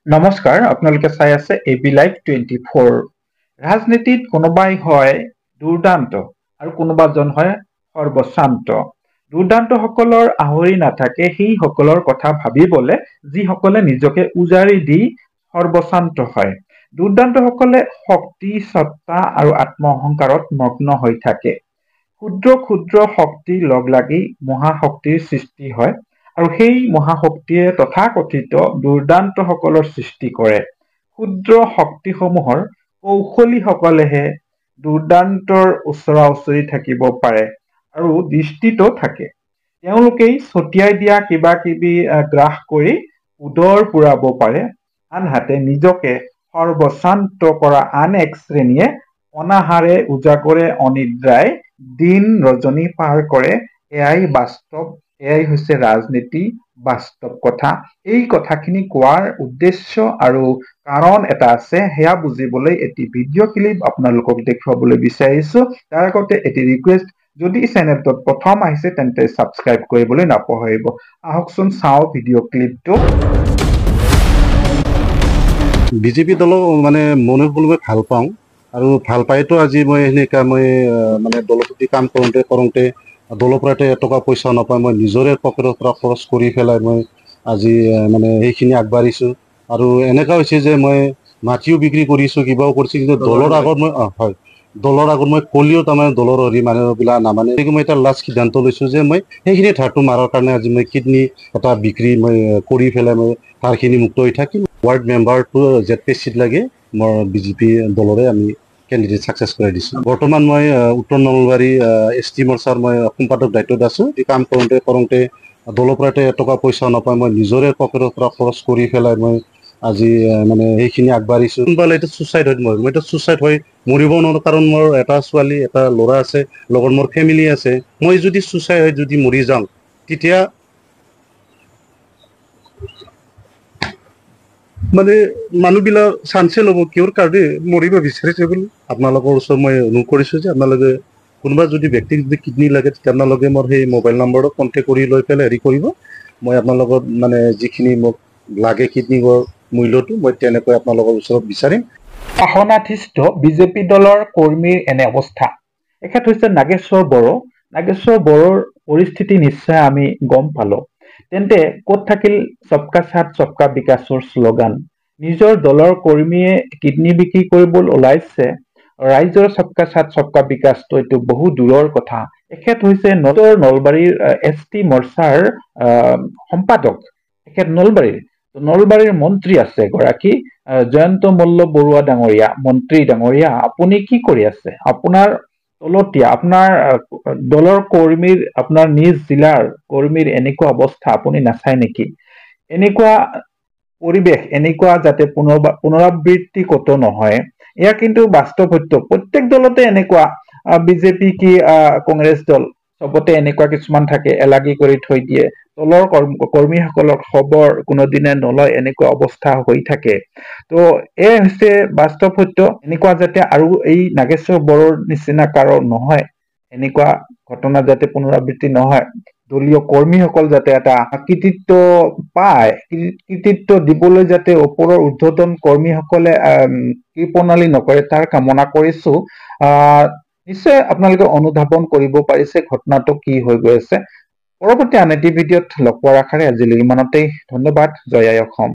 নমস্কাৰ, আপোনালোকে চাই আছে এবি লাইভ 24। ৰাজনীতিত কোনোবাই হয় দুৰ্দান্ত আৰু কোনোবাজন হয় সৰ্বশান্ত। দুৰ্দান্তসকলৰ আহৰি নাথাকে সেই সকলৰ কথা ভাবিবলে যিসকলে নিজকে উজাৰি দি সৰ্বশান্ত হয়। দুৰ্দান্তসকলে শক্তি, সত্তা আৰু আত্মঅহংকাৰত মগ্ন হৈ থাকে। ক্ষুদ্ৰ ক্ষুদ্ৰ শক্তি লগ লাগি মহাশক্তিৰ সৃষ্টি হয় আৰু সেই মহাশক্তিয়ে তথাকথিত দুৰ্দান্তসকলৰ সৃষ্টি কৰে। ক্ষুদ্ৰ শক্তিসমূহৰ কৌশলীসকলেহে দুৰ্দান্তৰ ওচৰা ওচৰি থাকিব পাৰে আৰু দৃষ্টিতো থাকে। তেওঁলোকেই ছটিয়াই দিয়া কিবা কিবি গ্ৰাস কৰি উদৰ পুৰাব পাৰে। আনহাতে নিজকে সৰ্বশান্ত কৰা আন এক শ্ৰেণীয়ে অনাহাৰে উজাগৰে অনিদ্ৰাই দিন ৰজনী পাৰ কৰে। এয়াই বাস্তৱ, এয়াই হৈছে ৰাজনীতি, বাস্তৱ কথা। এই কথাখিনি কোৱাৰ উদ্দেশ্য আৰু কাৰণ এটা আছে, সেয়া বুজিবলৈ এটি ভিডিঅ' ক্লিপ আপোনালোকক দেখুৱাবলৈ বিচাৰিছো। তাৰ আগতে এটি ৰিকুৱেষ্ট, যদি চেনেলটোত প্ৰথম আহিছে তেন্তে ছাবস্ক্ৰাইব কৰিবলৈ নাপাহৰিব। আহকচোন চাওঁ ভিডিঅ' ক্লিপটো। বিজেপি দলক মনে মই ভাল পাওঁ আৰু ভাল পাইতো আজি মই সেনেকা মানে দলৰ প্ৰতি কাম কৰোঁতে দলৰ পৰা এটকা পইচা নাপায়, মই নিজৰে পকেটৰ পৰা খৰচ কৰি পেলাই মই আজি সেইখিনি আগবাঢ়িছোঁ। আৰু এনেকুৱা হৈছে যে মই মাটিও বিক্ৰী কৰিছোঁ, কিবাও কৰিছোঁ, কিন্তু দলৰ আগত মই কলিও তাৰমানে দলৰ মানুহবিলাক নামানে। মই এটা লাষ্ট সিদ্ধান্ত লৈছোঁ যে মই সেইখিনি ধাৰটো মাৰাৰ কাৰণে আজি মই কিডনী এটা বিক্ৰী মই কৰি পেলাই মই তাৰখিনি মুক্ত হৈ থাকিম। ৱাৰ্ড মেম্বাৰটো যেতে চিট লাগে মোৰ বিজেপি দলৰে আমি কেণ্ডিডেট ছাকচেছ কৰাই দিছোঁ। বৰ্তমান মই উত্তৰ নলবাৰী ST মৰ্চাৰ মই সম্পাদক দায়িত্বত আছোঁ। এই কাম কৰোঁতে দলৰ পৰা এটকা পইচা নাপায়, মই নিজৰে পকেটৰ পৰা খৰচ কৰি পেলাই মই আজি সেইখিনি আগবাঢ়িছোঁ। কোনোবালে এইটো ছুচাইড হয়, মই এতিয়া ছুচাইড হৈ মৰিব নোৱাৰোঁ, কাৰণ মোৰ এটা ছোৱালী এটা ল'ৰা আছে, লগত মোৰ ফেমিলি আছে। মই যদি ছুচাইড হৈ যদি মৰি যাওঁ, তেতিয়া মানুহবিলাক চান্সে ল'ব কিহৰ কাৰণে মৰিব বিচাৰিছে বুলি। আপোনালোকৰ ওচৰত মই অনুৰোধ কৰিছোঁ যে আপোনালোকে কোনোবা যদি ব্যক্তিক যদি কিডনী লাগে, তেতিয়া আপোনালোকে মোৰ সেই মোবাইল নম্বৰটো কণ্টেক্ট কৰি লৈ পেলাই হেৰি কৰিব। মই আপোনালোকৰ যিখিনি মোক লাগে কিডনীৰ মূল্যটো মই তেনেকৈ আপোনালোকৰ ওচৰত বিচাৰিম। শাসনাধিষ্ঠ বিজেপি দলৰ কৰ্মীৰ এনে অৱস্থা। এখেত হৈছে নাগেশ্বৰ বড়ো। নাগেশ্বৰ বড়োৰ পৰিস্থিতি নিশ্চয় আমি গম পালো। তেন্তে ক'ত থাকিল সবকা সাথ সবকা বিকাশৰ শ্লোগান? নিজৰ দলৰ কৰ্মীয়ে কিডনী বিক্ৰী কৰিবলৈ ওলাইছে, ৰাইজৰ সবকা সাথ সবকা বিকাশটো এইটো বহু দূৰৰ কথা। এখেত হৈছে নলবাৰীৰ ST মৰ্চাৰ সম্পাদক। এখেত নলবাৰীৰ মন্ত্ৰী আছে এগৰাকী, জয়ন্ত মল্ল বৰুৱা ডাঙৰীয়া। মন্ত্ৰী ডাঙৰীয়া, আপুনি কি কৰি আছে? আপোনাৰ তলতীয়া, আপোনাৰ দলৰ কৰ্মীৰ, আপোনাৰ নিজ জিলাৰ কৰ্মীৰ এনেকুৱা অৱস্থা আপুনি নাচায় নেকি? এনেকুৱা পৰিৱেশ, এনেকুৱা যাতে পুনৰাবৃত্তি কতো নহয়। এয়া কিন্তু বাস্তৱ সত্য। প্ৰত্যেক দলতে এনেকুৱা, বিজেপি কি কংগ্ৰেছ দল, চবতে এনেকুৱা কিছুমান থাকে, এলাগি কৰি থৈ দিয়ে। দলৰ কৰ্মীসকলক খবৰ কোনোদিনে নলয়, এনেকুৱা অৱস্থা হৈ থাকে। তো এয়া হৈছে বাস্তৱ সত্য। এনেকুৱা যাতে আৰু এই নাগেশ্বৰ বড়োৰ নিচিনা কাৰো নহয়, এনেকুৱা ঘটনা যাতে পুনৰাবৃত্তি নহয়। দলীয় কৰ্মীসকল যাতে এটা কৃতিত্ব পায়, কৃতিত্ব দিবলৈ যাতে ওপৰৰ ঊৰ্ধ্বতন কৰ্মীসকলে কৃপণালি নকৰে, তাৰ কামনা কৰিছো। নিশ্চয় আপোনালোকে অনুধাৱন কৰিব পাৰিছে ঘটনাটো কি হৈ গৈ আছে। পৰৱৰ্তী আন এটি ভিডিঅ'ত লগ পোৱাৰ আশাৰে আজিলৈ ইমানতেই। ধন্যবাদ। জয় আই অসম।